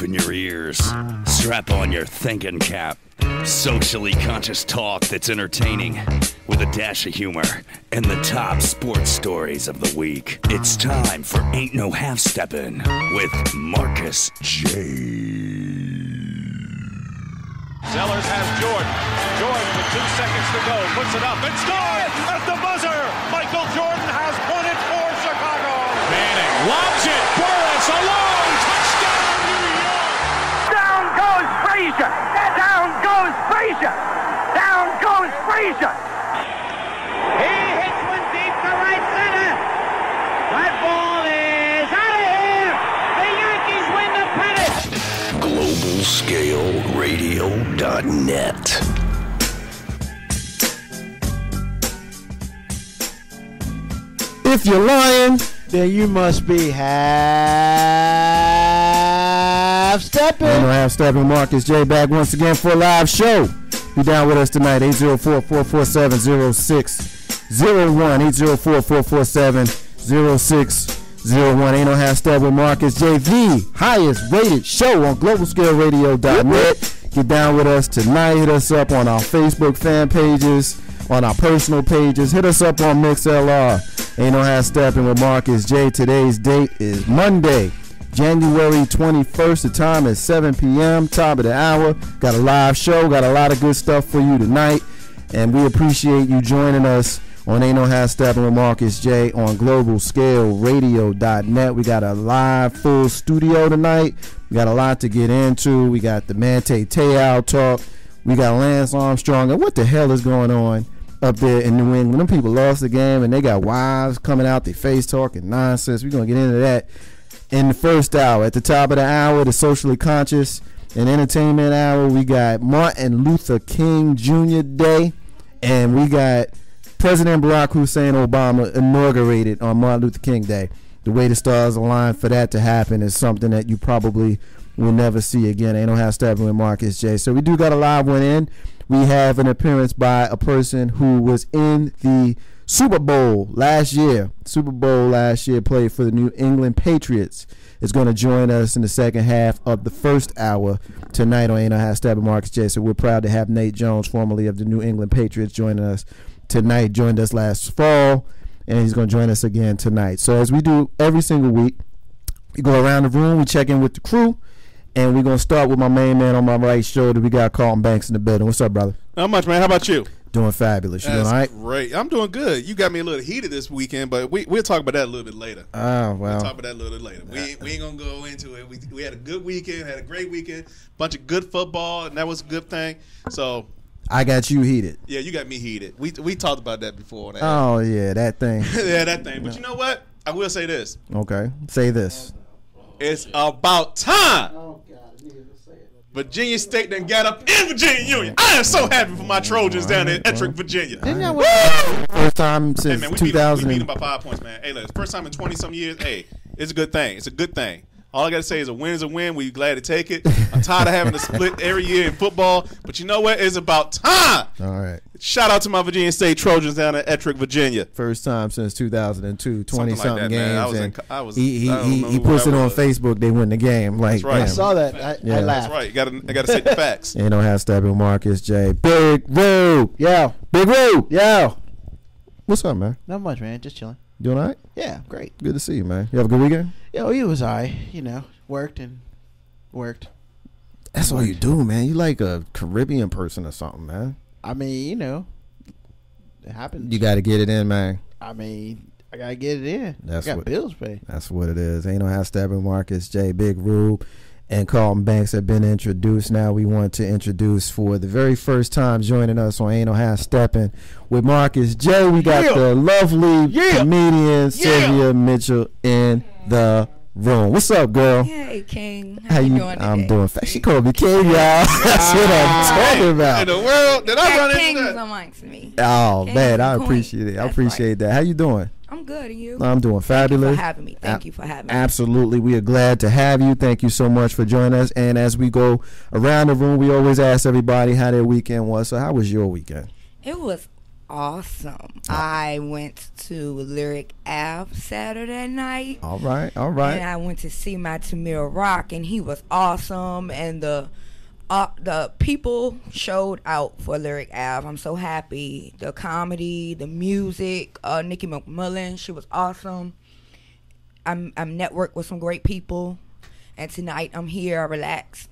Open your ears. Strap on your thinking cap. Socially conscious talk that's entertaining with a dash of humor and the top sports stories of the week. It's time for Ain't No Half Steppin' with Marcus J. Sellers has Jordan. Jordan with 2 seconds to go. Puts it up and scores at the buzzer. Michael Jordan has won it for Chicago. Manning lobs it. Burris alone. Touchdown, New York. Down goes Frazier. Down goes Frazier. Down goes Frazier. He hits one deep to right center. That ball is out of here. The Yankees win the pennant. GlobalScaleRadio.net. If you're lying, then you must be half stepping. Half stepping. Marcus J back once again for a live show. Be down with us tonight. 804-447-0601. 804-447-0601. Ain't no half step with Marcus J, the highest rated show on GlobalScaleRadio.net. Get down with us tonight. Hit us up on our Facebook fan pages, on our personal pages. Hit us up on MixLR. Ain't no half stepping with Marcus J. Today's date is Monday, January 21st. The time is 7 p.m. Top of the hour. Got a live show. Got a lot of good stuff for you tonight. And we appreciate you joining us on Ain't No Half Stepping with Marcus J on GlobalScaleRadio.net. We got a live full studio tonight. We got a lot to get into. We got the Manti talk. We got Lance Armstrong. And what the hell is going on up there in New England? Them people lost the game and they got wives coming out their face talking nonsense. We're going to get into that in the first hour. At the top of the hour, the socially conscious and entertainment hour, we got Martin Luther King Jr. Day, and we got President Barack Hussein Obama inaugurated on Martin Luther King Day. The way the stars align for that to happen is something that you probably will never see again. Ain't no half stepping with Marcus J. So we do got a live one in. We have an appearance by a person who was in the Super Bowl last year. Played for the New England Patriots. Is going to join us in the second half of the first hour tonight on Ain't No Half Stepping Marcus J. So we're proud to have Nate Jones, formerly of the New England Patriots, joining us tonight. Joined us last fall, and he's going to join us again tonight. So as we do every single week, we go around the room, we check in with the crew, and we're going to start with my main man on my right shoulder. We got Carlton Banks in the building. What's up, brother? Not much, man. How about you? Doing fabulous. You doing all right? Great. I'm doing good. You got me a little heated this weekend, but we'll talk about that a little bit later. Oh, well. We'll talk about that a little bit later. We ain't going to go into it. We had a good weekend, had a great weekend, bunch of good football, and that was a good thing. So I got you heated. Yeah, you got me heated. We talked about that before. Oh, yeah, that thing. Yeah, that thing. But you know what? I will say this. Okay. Say this. It's about time. Virginia State done got up in Virginia Union. I am so happy for my Trojans down in Ettrick, Virginia. First time since 2000. We beat them by 5 points, man. Hey, look, first time in 20-some years. Hey, it's a good thing. It's a good thing. All I got to say is a win is a win. We're glad to take it. I'm tired of having to split every year in football. But you know what? It's about time. All right. Shout out to my Virginia State Trojans down in Ettrick, Virginia. First time since 2002, 20-something like games. He puts it on Facebook. They win the game. Like, that's right. Damn. I saw that. I laughed. That's right. I got to say the facts. Ain't no half stepping Marcus J. Big Roo. Yo. Big Roo. Yo. What's up, man? Not much, man. Just chilling. Doing all right? Yeah, great. Good to see you, man. You have a good weekend? Yo, it was all right. You know, worked. That's all you do, man. You like a Caribbean person or something, man. I mean, you know, it happens. You got to get it in, man. I mean, I got to get it in. That's I got bills to pay. That's what it is. Ain't no half stepping Marcus J. Big Rube and Carlton Banks have been introduced. Now we want to introduce for the very first time joining us on Ain't No Half Stepping with Marcus J. We got the lovely comedian Sylvia Mitchell in the room. What's up, girl? Hey, King. How you doing today? I'm doing fast. She called me King, y'all. That's what I'm talking about. In the world, did I run King into is that? amongst me. Oh, King man, I queen. appreciate it. I That's appreciate right. that. How you doing? I'm good. And you? I'm doing fabulous. Thank you for having me. Absolutely. We are glad to have you. Thank you so much for joining us. And as we go around the room, we always ask everybody how their weekend was. So how was your weekend? It was awesome. I went to Lyric Ave Saturday night. All right. And I went to see my Tamir Rock, and he was awesome. And the people showed out for Lyric Ave. I'm so happy. The comedy, the music, Nikki McMullen, she was awesome. I'm networked with some great people, and tonight I'm here. I relaxed.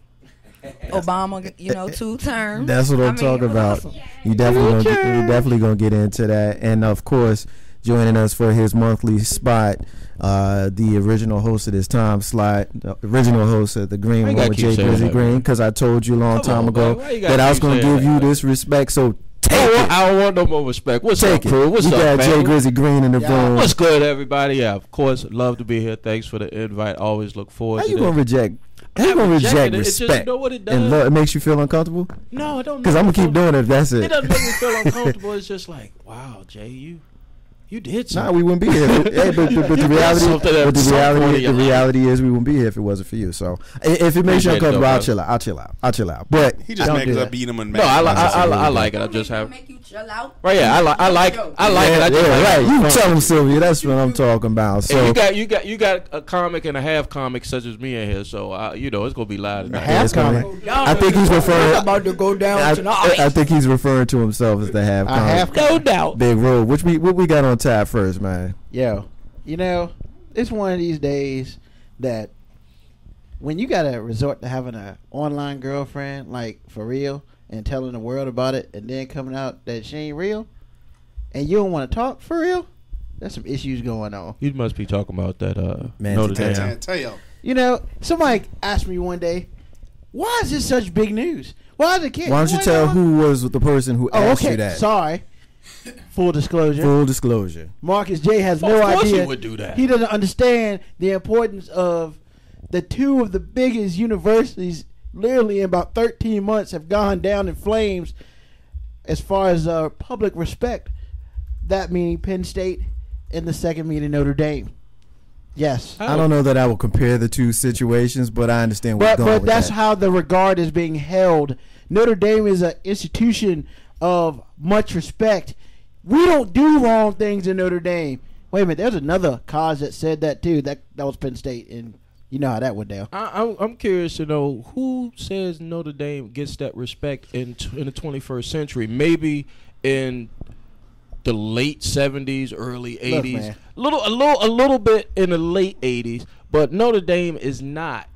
Obama, 2 terms. That's what I'm talking about. Awesome. You definitely gonna get into that, and of course, joining us for his monthly spot, the original host of this time slot, the original host of the Green Room with Jay Grizzly Green. Because I told you a long time ago that I was gonna give you this respect. So. I don't want no more respect. What's up, crew? What's up, man? We got Jay Grizzly Green in the room. What's good, everybody? Yeah, of course, love to be here. Thanks for the invite. Always look forward to it. How you gonna reject respect? It's just, you know what it does? And it makes you feel uncomfortable? No, it don't. Because I'm gonna keep doing it. That's it. It doesn't make me feel uncomfortable. It's just like, wow, Jay, you did something. Nah, we wouldn't be here. But the reality is we wouldn't be here if it wasn't for you. So if it makes you uncomfortable, I'll chill out. But he just mad because I beat him and no, I like it. I just have. Make you chill out. Right, yeah, I like it. Right, you tell him, Sylvia. That's what I'm talking about. So you got a comic and a half comic such as me in here. So it's gonna be loud. Half comic. I think he's referring. About to go down tonight. I think he's referring to himself as the half comic. No doubt. Big Road. What we got on tap first, man? Yo, it's one of these days that when you gotta resort to having an online girlfriend, like for real, and telling the world about it, and then coming out that she ain't real, and you don't want to talk for real, there's some issues going on. You must be talking about that Manti Teo. Somebody asked me one day, why is this such big news? Why don't you tell who was the person who asked you that? Sorry. Full disclosure. Marcus J has no idea. Of course he would do that. He doesn't understand the importance of the two of the biggest universities. Literally in about 13 months have gone down in flames as far as public respect. That meaning Penn State, and the second meaning Notre Dame. Yes. I don't know that I will compare the two situations, but I understand what's going on. But that's how the regard is being held. Notre Dame is an institution of much respect. We don't do wrong things in Notre Dame. Wait a minute, there's another cause that said that too. That was Penn State, and you know how that went down. I'm curious to know who says Notre Dame gets that respect in the 21st century. Maybe in the late 70s, early 80s, a little bit in the late 80s, but Notre Dame is not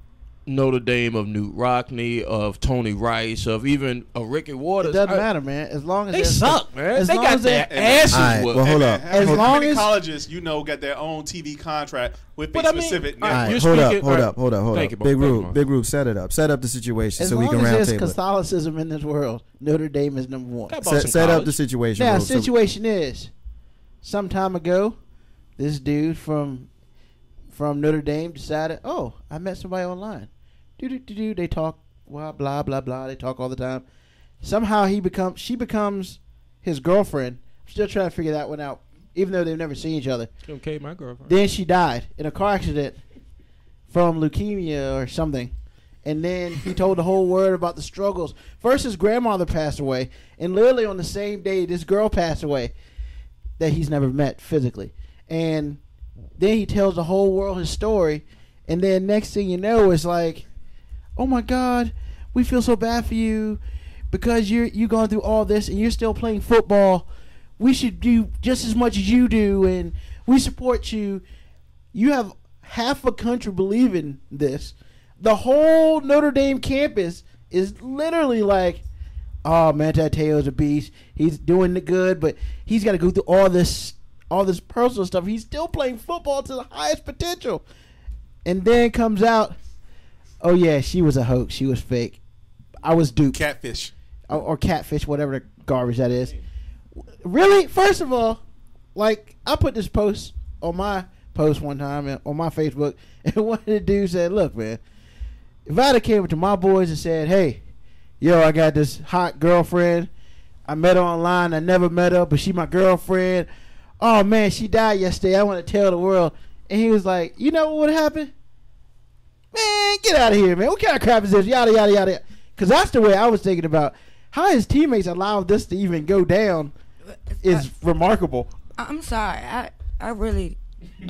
Notre Dame of Newt Rockne, of Tony Rice, of even Ricky Waters. It doesn't matter, man. As long as they suck, man. They got their asses whooped. Well, hold up. As long as colleges, got their own TV contract with a specific network. Hold up. Big Rube, set it up. Set up the situation so we can round table. As long as there's Catholicism in this world, Notre Dame is number one. Set up the situation. Now, the situation is, some time ago, this dude from Notre Dame decided, I met somebody online. They talk, blah, blah, blah, blah. They talk all the time. Somehow she becomes his girlfriend. I'm still trying to figure that one out, even though they've never seen each other. Okay, my girlfriend. Then she died in a car accident from leukemia or something. And then he told the whole world about the struggles. First, his grandmother passed away. And literally on the same day, this girl passed away that he's never met physically. And then he tells the whole world his story. And then next thing you know, it's like, oh my God, we feel so bad for you because you're going through all this and you're still playing football. We should do just as much as you do, and we support you. You have half a country believing this. The whole Notre Dame campus is literally like, oh, Manti Te'o's a beast. He's doing it good, but he's got to go through all this personal stuff. He's still playing football to the highest potential. And then comes out, oh, yeah, she was a hoax. She was fake. I was duped. Catfish. Or catfish, whatever the garbage that is. Really? First of all, like, I put this post on my post one time on my Facebook, and one of the dudes said, look, man, if I'd have came to my boys and said, hey, I got this hot girlfriend. I met her online. I never met her, but she my girlfriend. Oh, man, she died yesterday. I want to tell the world. And he was like, you know what would happen? Man, get out of here, man. What kind of crap is this? Yada, yada, yada. Because that's the way I was thinking about how his teammates allowed this to even go down is remarkable. I'm sorry. I really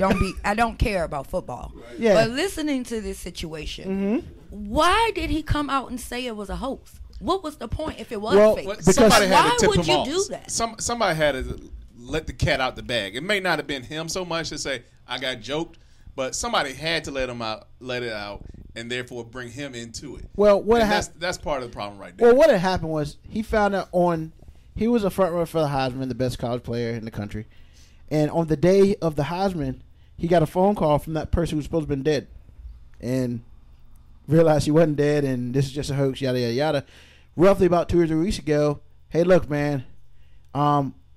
I don't care about football. Yeah. But listening to this situation, why did he come out and say it was a hoax? What was the point if it was fake? Because somebody had why to tip would him you off. do that? Somebody had to let the cat out the bag. It may not have been him so much to say I got joked, but somebody had to let it out, and therefore bring him into it. Well, that's part of the problem right there. Well, what had happened was he found out he was a front runner for the Heisman, the best college player in the country, and on the day of the Heisman, he got a phone call from that person who was supposed to have been dead, and realized he wasn't dead, and this is just a hoax, yada yada yada. Roughly about 2 or 3 weeks ago, hey, look, man,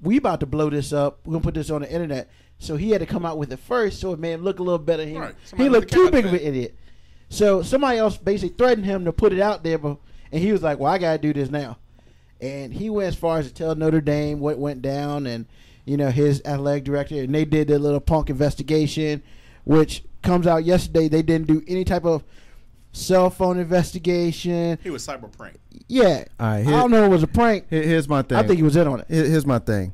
we about to blow this up. We're gonna put this on the internet. So he had to come out with it first, so it made him look a little better. He looked too big of an idiot. So somebody else basically threatened him to put it out there, and he was like, "Well, I gotta do this now." And he went as far as to tell Notre Dame what went down, and his athletic director, and they did their little punk investigation, which comes out yesterday. They didn't do any type of cell phone investigation. He was cyber prank. Yeah. All right, I don't know if it was a prank. Here's my thing. I think he was in on it. Here's my thing.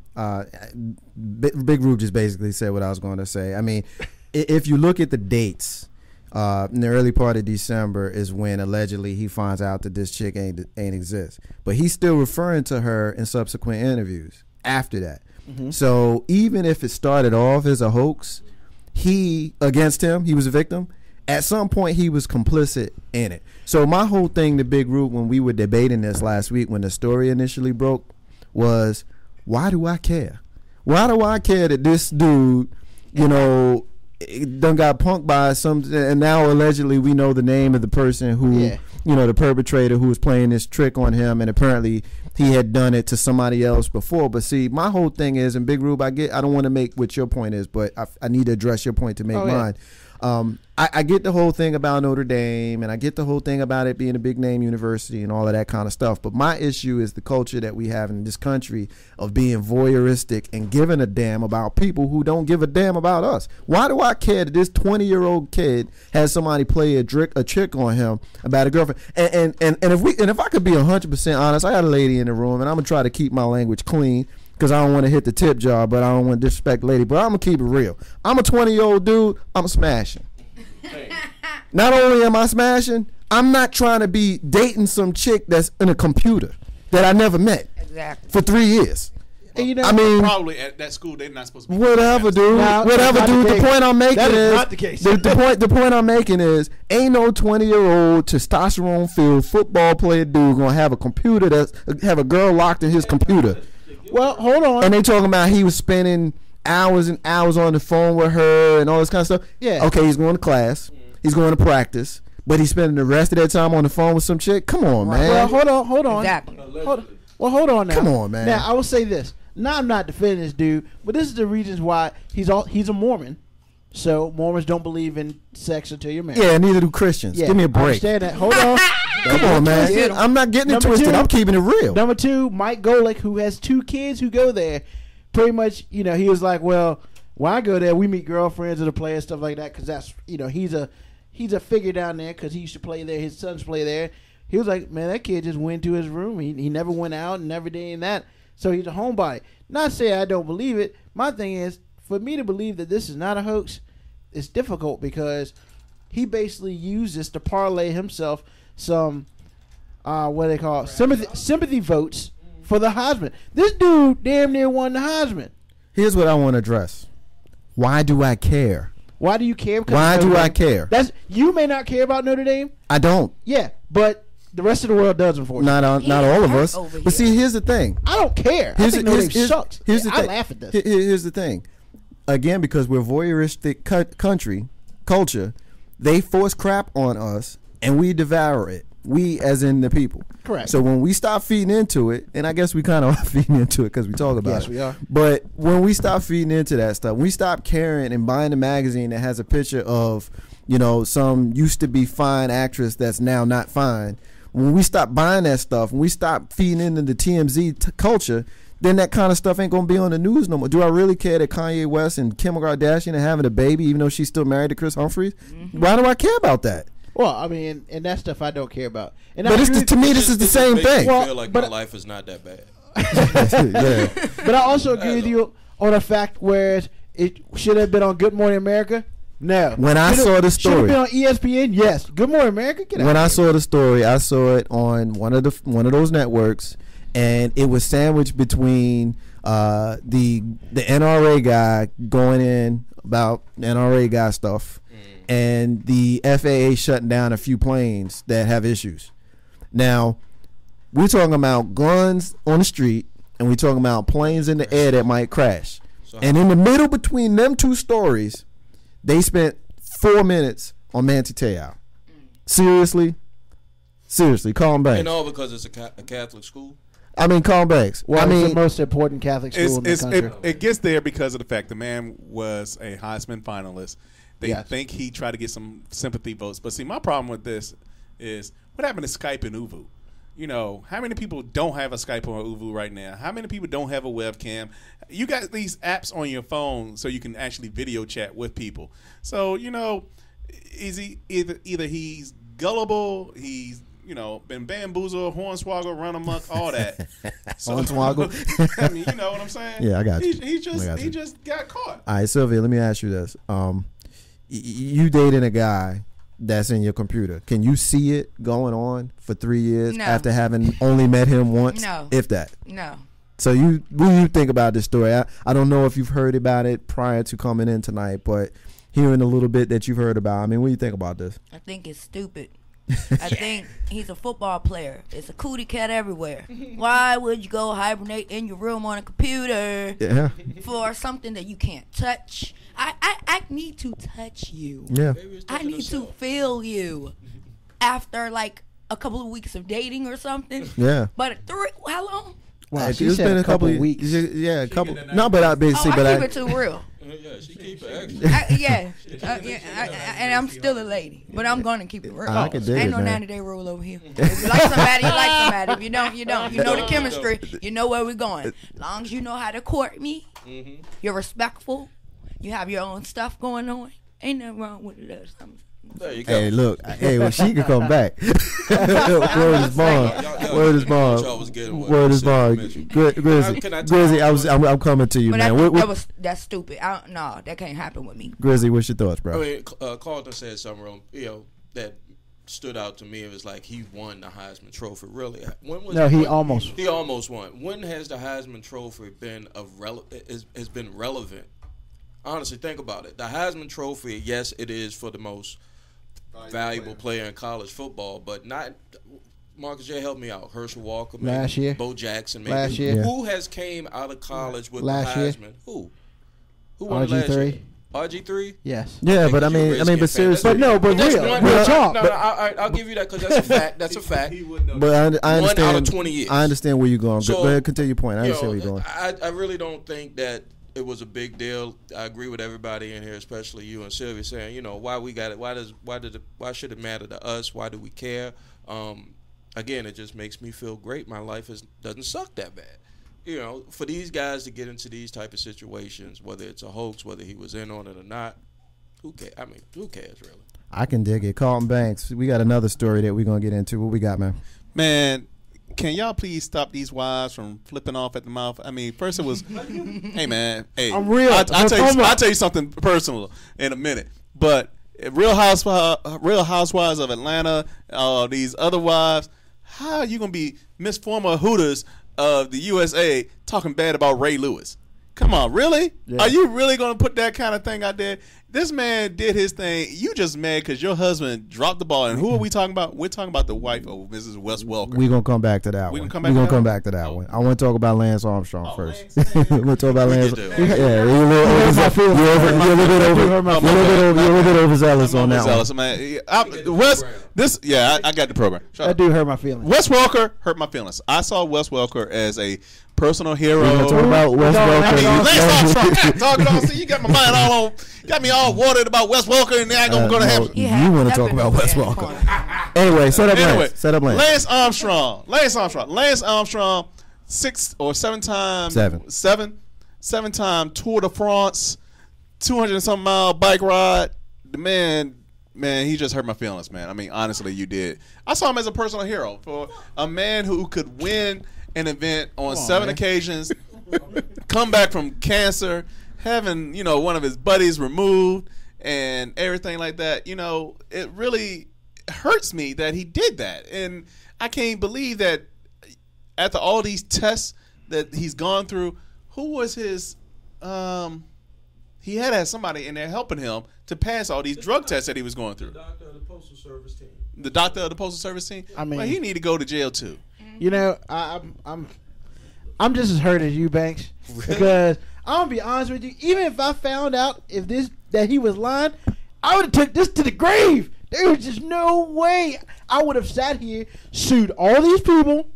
Big Rube just basically said what I was going to say. I mean, if you look at the dates, in the early part of December is when allegedly he finds out that this chick ain't exist. But he's still referring to her in subsequent interviews after that. Mm-hmm. So even if it started off as a hoax, he was a victim. At some point, he was complicit in it. So my whole thing to Big Root when we were debating this last week when the story initially broke was, why do I care? Why do I care that this dude, done got punked by and now allegedly we know the name of the person who, the perpetrator who was playing this trick on him, and apparently he had done it to somebody else before. But see, my whole thing is, and Big Rube, I don't want to make what your point is, but I need to address your point to make mine. I get the whole thing about Notre Dame, and I get the whole thing about it being a big name university and all of that kind of stuff. But my issue is the culture that we have in this country of being voyeuristic and giving a damn about people who don't give a damn about us. Why do I care that this 20-year-old kid has somebody play a trick on him about a girlfriend? And if I could be 100% honest, I got a lady in the room, and I'm gonna try to keep my language clean, because I don't want to hit the tip jar, but I don't want to disrespect the lady. But I'm going to keep it real. I'm a 20-year-old dude. I'm smashing. Not only am I smashing, I'm not trying to be dating some chick that's in a computer that I never met for 3 years. And I mean, probably at that school they're not supposed to be. Whatever, dude. The point I'm making is not the case. The point I'm making is, ain't no 20-year-old testosterone-filled football player dude gonna have a computer have a girl locked in his computer. Well, hold on. And they talking about he was spending hours and hours on the phone with her and all this kind of stuff. Yeah. Okay, he's going to class. He's going to practice. But he's spending the rest of that time on the phone with some chick? Come on, man. Well, hold on. Exactly. Hold on now. Come on, man. Now, I will say this. Now, I'm not defending this dude, but this is the reasons why he's a Mormon. So Mormons don't believe in sex until you're married. Yeah, neither do Christians. Yeah, Give me a break. I understand that. Hold on. Come on, man. I'm not getting it twisted. I'm keeping it real. Number two, Mike Golick, who has 2 kids who go there, pretty much, he was like, well, when I go there, we meet girlfriends of the players, stuff like that, because that's, he's a figure down there because he used to play there. His sons play there. He was like, man, that kid just went to his room. He never went out and never did any of that. So he's a homebody. Not saying I don't believe it. My thing is, for me to believe that this is not a hoax, it's difficult because he basically used this to parlay himself some, what they call sympathy votes for the Heisman. This dude damn near won the Heisman. Here's what I want to address. Why do I care? Why do you care? Why do I care? You may not care about Notre Dame. I don't. Yeah, but the rest of the world does, unfortunately. Not all of us. But see, here's the thing. I don't care. I think Notre Dame sucks. I laugh at this. Here's the thing. Again, because we're voyeuristic culture, they force crap on us, and we devour it. We, as in the people. Correct. So when we stop feeding into it, and I guess we kind of are feeding into it because we talk about it. Yes, we are. But when we stop feeding into that stuff, we stop caring and buying a magazine that has a picture of, some used to be fine actress that's now not fine. When we stop buying that stuff, when we stop feeding into the TMZ culture, then that kind of stuff ain't going to be on the news no more. Do I really care that Kanye West and Kim Kardashian are having a baby even though she's still married to Chris Humphries? Mm-hmm. Why do I care about that? Well, I mean, and that stuff I don't care about. And but to me, this is the same thing. Well, feel like my life is not that bad. Yeah. But I also agree with you on the fact where it should have been on Good Morning America. No. When I saw the Should have story, been on ESPN. Yes. Good Morning America. Get out when of I here. saw the story, I saw it on one of those networks, and it was sandwiched between the NRA guy going in about NRA guy stuff, and the FAA shutting down a few planes that have issues. Now, we're talking about guns on the street, and we're talking about planes in the air that might crash. And in the middle between them two stories, they spent 4 minutes on Manti Te'o. Seriously, calm back. And all because it's a Catholic school. I mean, calm back. Well, I it's mean, the most important Catholic school in the country. it gets there because of the fact the man was a Heisman finalist. They think he tried to get some sympathy votes. But see, my problem with this is what happened to Skype and Uvu? You know, how many people don't have a Skype or Uvu right now? How many people don't have a webcam? You got these apps on your phone so you can actually video chat with people. So, you know, is he either he's gullible, he's, you know, been bamboozled, hornswoggle, run amok, all that. So, Hornswoggle? I mean, you know what I'm saying? Yeah, I got you. He just got caught. all right, Sylvia, let me ask you this. You dating a guy that's in your computer. Can you see it going on for 3 years No. after having only met him once? No. If that. No. So what do you think about this story? I don't know if you've heard about it prior to coming in tonight, but hearing a little bit that you've heard about, I mean, what do you think about this? I think it's stupid. I think he's a football player. It's a cootie cat everywhere. Why would you go hibernate in your room on a computer Yeah. for something that you can't touch? I need to touch you. Yeah. I need to feel you after like a couple of weeks of dating or something. Yeah. But how long? Wow, It's she said been a couple weeks. Yeah, a couple. No, but I basically, I but keep it too real. Yeah, she keep it extra. And I'm still a lady, but I'm gonna keep it real. I can dig Ain't it, no man. 90-day rule over here. If you like somebody, you like somebody. If you don't, you don't. You know the chemistry. You know where we're going. As long as you know how to court me, you're respectful. You have your own stuff going on. Ain't nothing wrong with it. There you go. Hey, look. Hey, well, she can come back. Word is bond. Word is bond. Word is bond. Grizzly, Grizzly, I'm coming to you, But man. that's stupid. No, that can't happen with me. Grizzly, what's your thoughts, I bro? mean, Carlton said something wrong, that stood out to me. It was like he won the Heisman Trophy. Really? He almost. He almost won. When has the Heisman Trophy been has been relevant? Honestly, think about it. The Heisman Trophy, yes, it is for the most valuable player in college football, but not. Marcus J, help me out. Herschel Walker, maybe. Last year. Bo Jackson, maybe. Last year. Who has came out of college with Last the year. Heisman? Who won it last RG3. year? RG3? Yes. Yeah, but I You're a mean, Redskins fan. seriously. But no, but That's real one- talk. No, I'll give you that because that's a fact. That's a fact. But I One understand. out of 20 years. I understand where you're going. So, Go ahead, continue your point. I You understand know, where you're going. I really don't think that it was a big deal. I agree with everybody in here, especially you and Sylvia, saying, why we got it. Why should it matter to us? Why do we care? Again, it just makes me feel great. My life doesn't suck that bad. For these guys to get into these type of situations, whether it's a hoax, whether he was in on it or not, who cares? I mean, who cares really? I can dig it. Carlton Banks, we got another story that we're going to get into. What we got, man? Man, can y'all please stop these wives from flipping off at the mouth? I mean, first it was, hey man, hey, I'm real. I'll tell you something personal in a minute. But Real Housewives of Atlanta, these other wives, how are you gonna be Miss Former Hooters of the USA talking bad about Ray Lewis? Come on, really? Yeah. Are you really gonna put that kind of thing out there? This man did his thing. You just mad because your husband dropped the ball. And who are we talking about? We're talking about the wife of Mrs. Wes Welker. We're going to come back to that We one. gonna come We're back going to to that come one? back to that one. I want to talk about Lance Armstrong first. Lance. We're going to talk about Lance. get Yeah, there. you're a little bit overzealous on that one. Man. I got the program. Shut That up. dude hurt my feelings. Wes Welker hurt my feelings. I saw Wes Welker as a personal hero. We're going to talk about Wes Lance Armstrong. Welker. Talk it all. See, you got my mind all on. Got me all watered about Wes Welker, and now I'm going to have. You want to talk about Wes Welker. Anyway, set up Lance. Set up Lance. Lance Armstrong. Lance Armstrong, 6 or 7 times. Seven-time Tour de France, 200 and something mile bike ride. The man, he just hurt my feelings, man. I mean, honestly, you did. I saw him as a personal hero for a man who could win an event on 7 occasions, come back from cancer, having, one of his buddies removed and everything like that. It really hurts me that he did that. And I can't believe that after all these tests that he's gone through, who was his he had somebody in there helping him to pass all these drug tests that he was going through. The doctor of the Postal Service team. The doctor of the Postal Service team? I mean, he need to go to jail too. I'm just as hurt as you, Banks, because I'm gonna be honest with you. Even if I found out that he was lying, I would have took this to the grave. There was just no way I would have sat here, sued all these people,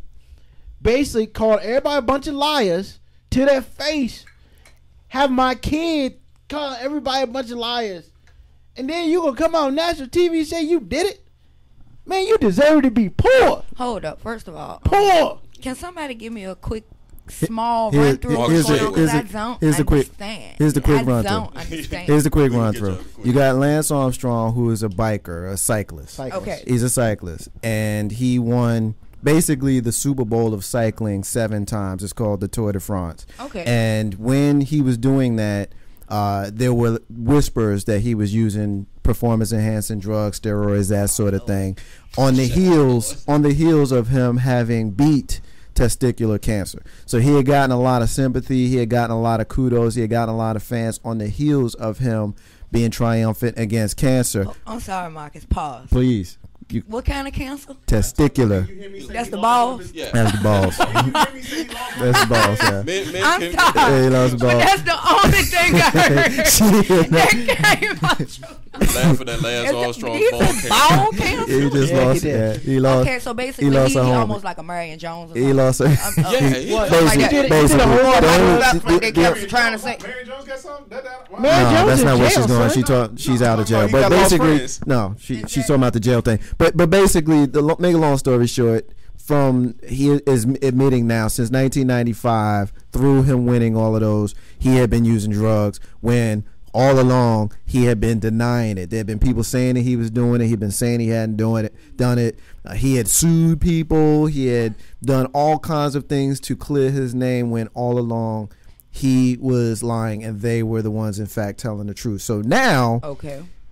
basically called everybody a bunch of liars to their face, have my kid call everybody a bunch of liars, and then you gonna come out on national TV and say you did it? Man, you deserve to be poor. Hold up. First of all, poor. Can somebody give me a quick, small run through? Here's the quick run through. Here's the quick run through. You got Lance Armstrong, who is a biker, a cyclist. Okay. He's a cyclist, and he won basically the Super Bowl of cycling 7 times. It's called the Tour de France. Okay. And when he was doing that, there were whispers that he was using performance-enhancing drugs, steroids, that sort of thing, on the heels of him having beat testicular cancer. So he had gotten a lot of sympathy, he had gotten a lot of kudos, he had gotten a lot of fans on the heels of him being triumphant against cancer. Oh, I'm sorry, Marcus. Pause. Please. What kind of cancer? Testicular. That's the balls? Yeah. That's the balls. That's the balls, yeah. I'm sorry. Yeah, he lost the But balls. that's the only thing I heard. That came out your Laughing at Lance Armstrong ball cancer. He just Yeah, lost. he did. Yeah, he lost. Okay, so basically he lost he a homie. almost like a Marion Jones. Or He lost. something. Basically, Basically, basically. like they kept trying to say. Mary Jones got something? Man, No, Jones that's in not where jail, she's going. son. She's out of jail. he But got lost basically, friends. no, she's talking about the jail thing. But basically, make a long story short, he is admitting now since 1995, through him winning all of those, he had been using drugs when all along he had been denying it. There had been people saying that he was doing it. He'd been saying he hadn't done it. He had sued people. He had done all kinds of things to clear his name when all along he was lying and they were the ones in fact telling the truth. So now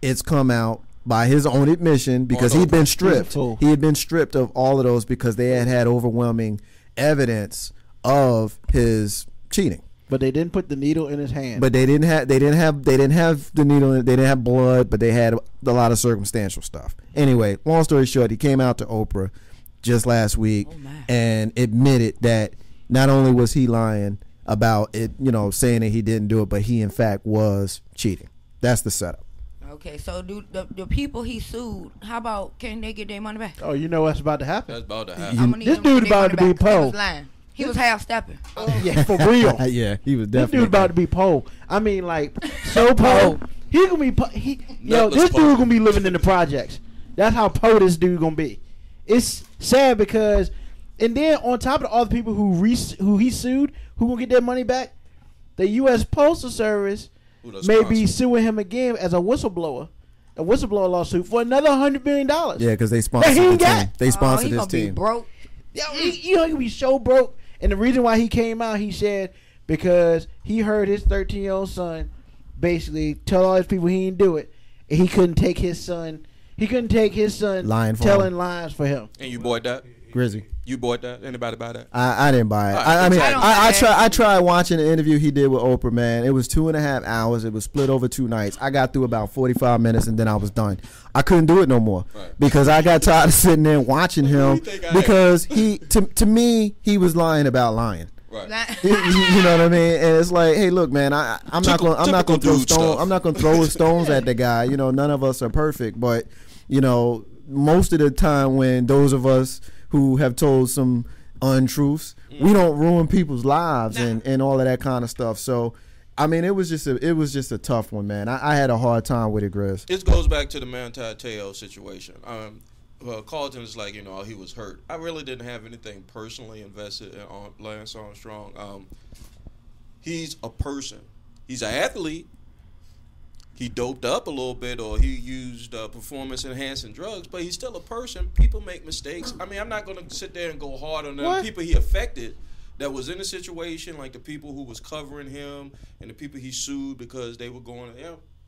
it's come out by his own admission, because he'd been stripped. He had been stripped of all of those because they had overwhelming evidence of his cheating. But they didn't put the needle in his hand. But they didn't have the needle in it. They didn't have blood, but they had a lot of circumstantial stuff. Anyway, long story short, he came out to Oprah just last week and admitted that not only was he lying about it, saying that he didn't do it, but he in fact was cheating. That's the setup. Okay, so do the people he sued, how about, can they get their money back? Oh, you know what's about to happen? That's about to happen. This dude about to be Poe. Poe. He was half stepping. Yeah, for real. Yeah, he was This definitely. dude about to be Poe. I mean, like, so Poe. He gonna be this dude gonna be living in the projects. That's how Poe this dude gonna be. It's sad because, and then on top of all the people who he sued, who gonna get their money back, the U.S. Postal Service may be suing him again as a whistleblower lawsuit for another $100 million. Yeah, because they sponsored the team. They sponsored his team. Be broke. Yeah, he gonna be so broke. And the reason why he came out, he said, because he heard his 13-year-old son basically tell all his people he didn't do it, and he couldn't take his son. He couldn't take his son telling lies for him. And you bought that? Grizzy. You bought that? Anybody buy that? I didn't buy it. I tried watching the interview he did with Oprah, man. It was 2.5 hours. It was split over 2 nights. I got through about 45 minutes and then I was done. I couldn't do it no more because I got tired of sitting there and watching him because he, to me, he was lying about lying. Right. You know what I mean? And it's like, hey, look, man, I'm not going to throw stones at the guy. None of us are perfect, but most of the time when those of us who have told some untruths, we don't ruin people's lives and all of that kind of stuff. So, I mean, it was just a tough one, man. I had a hard time with it, Grizz. It goes back to the Manti Teo situation. Carlton is like, he was hurt. I really didn't have anything personally invested in Lance Armstrong. He's a person. He's an athlete, he doped up a little bit or he used performance-enhancing drugs, but he's still a person. People make mistakes. I mean, I'm not going to sit there and go hard on the people he affected that was in the situation, like the people who was covering him and the people he sued because they were going,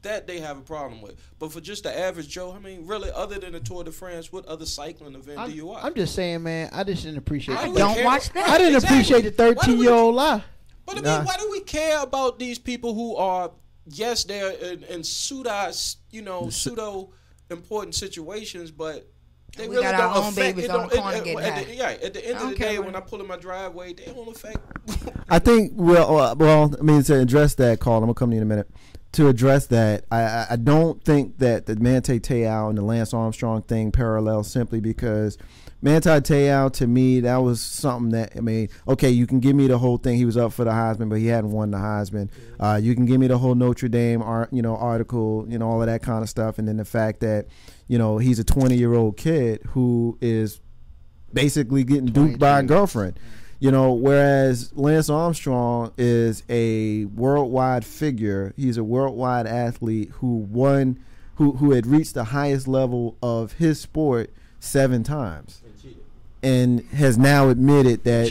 that they have a problem with. But for just the average Joe, I mean, really, other than the Tour de France, what other cycling event do you watch? I'm just saying, man, I just didn't appreciate it. I don't watch that. I didn't appreciate the 13-year-old lie. But I mean, why do we care about these people who are, yes, they're in pseudo important situations, but they we really got don't our own affect. babies on the corner getting high. At the end of the day, when I pull in my driveway, they don't affect. I think to address that, Carl, I'm gonna come to you in a minute. To address that, I don't think that the Manti Te'o and the Lance Armstrong thing parallel simply because Manti Te'o, to me, that was something that, I mean, okay, you can give me the whole thing. He was up for the Heisman, but he hadn't won the Heisman. You can give me the whole Notre Dame article, all of that kind of stuff. And then the fact that, he's a 20-year-old kid who is basically getting duped by a girlfriend. Whereas Lance Armstrong is a worldwide figure. He's a worldwide athlete who had reached the highest level of his sport 7 times. And has now admitted that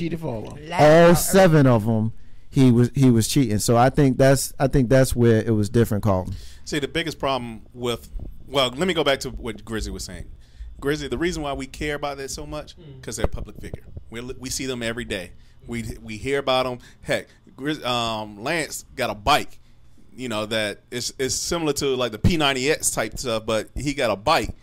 all 7 of them he was cheating. So I think that's where it was different, Carlton. See, the biggest problem let me go back to what Grizzly was saying. Grizzly, the reason why we care about that so much because they're a public figure. We see them every day. We hear about them. Heck, Lance got a bike, that is similar to like the P90X type stuff, but he got a bike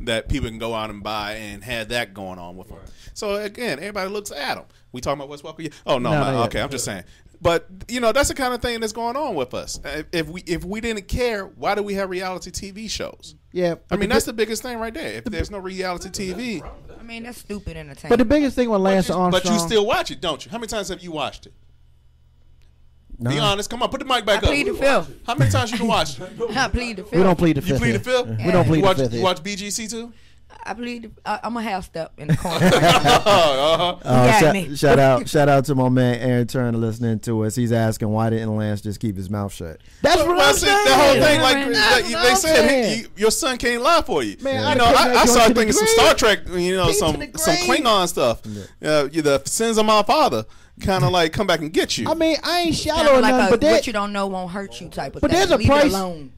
that people can go out and buy and have that going on with them. So again, everybody looks at them. We talking about Wes Welker? Oh no, okay, I'm just saying. But that's the kind of thing that's going on with us. If we didn't care, why do we have reality TV shows? Yeah, I mean that's the biggest thing right there. If there's no reality TV, I mean that's stupid entertainment. But the biggest thing with Lance Armstrong, but you still watch it, don't you? How many times have you watched it? No. Be honest. Come on, put the mic back up. I plead the fifth. How many times you can watch it? I plead the fifth. We don't plead the fifth. You plead the fifth? We don't plead the fifth. You watch BGC too? I plead. I'm a half step in the corner. Shout out to my man Aaron Turner listening to us. He's asking why didn't Lance just keep his mouth shut? That's what I'm saying. The whole thing, like they said, your son can't lie for you. Man, I started thinking some Star Trek, some Klingon stuff. The sins of my father kind of like come back and get you. I mean, I ain't shallow enough, but what you don't know won't hurt you type of but thing. But there's a price.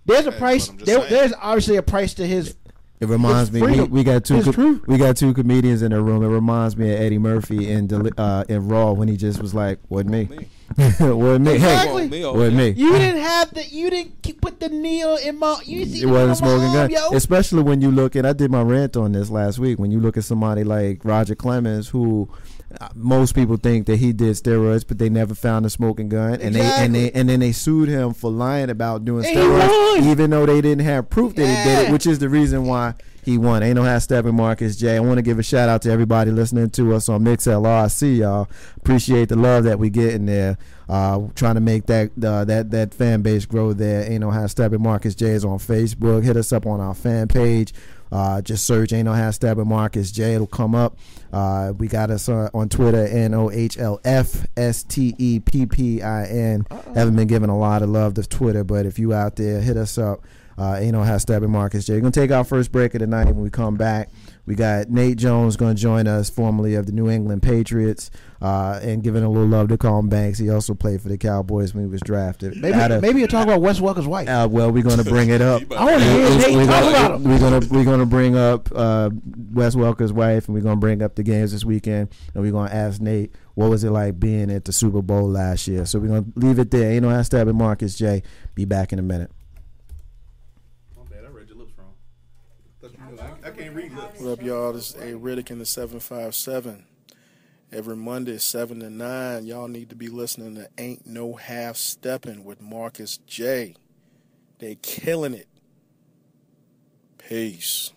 There's a price. There's obviously a price to his. It reminds me we got two comedians in the room. It reminds me of Eddie Murphy in Raw when he just was like, "Wasn't me, wasn't me, exactly. Hey, wasn't me." You didn't put the needle in my. You see, it wasn't smoking gun. Especially when you look at. I did my rant on this last week. When you look at somebody like Roger Clemens, who most people think that he did steroids, but they never found a smoking gun, and then they sued him for lying about doing steroids, even though they didn't have proof that he did it, which is the reason why he won. Ain't no half stepping, Marcus J. I want to give a shout out to everybody listening to us on MixLR. I see y'all. Appreciate the love that we get in there. Trying to make that fan base grow there. Ain't no half stepping, Marcus J is on Facebook. Hit us up on our fan page. Just search Ain't No Half Steppin' Marcus J. It'll come up. We got us on Twitter, NOHLFSTEPPIN. Haven't been giving a lot of love to Twitter, but if you out there, hit us up. Ain't No Half Steppin' Marcus J. We're going to take our first break of the night. When we come back, we got Nate Jones going to join us, formerly of the New England Patriots, and giving a little love to Colin Banks. He also played for the Cowboys when he was drafted. Maybe you'll talk about Wes Welker's wife. Well, we're going to bring it up. I want to hear Nate talk about him. We're going to bring up Wes Welker's wife, and we're going to bring up the games this weekend, and we're going to ask Nate, what was it like being at the Super Bowl last year? So we're going to leave it there. Ain't No Half Steppin' Marcus J. Be back in a minute. I can't read lips. What up, y'all? This is A. Riddick in the 757. Every Monday, 7 to 9, y'all need to be listening to Ain't No Half Steppin' with Marcus J. They killing it. Peace.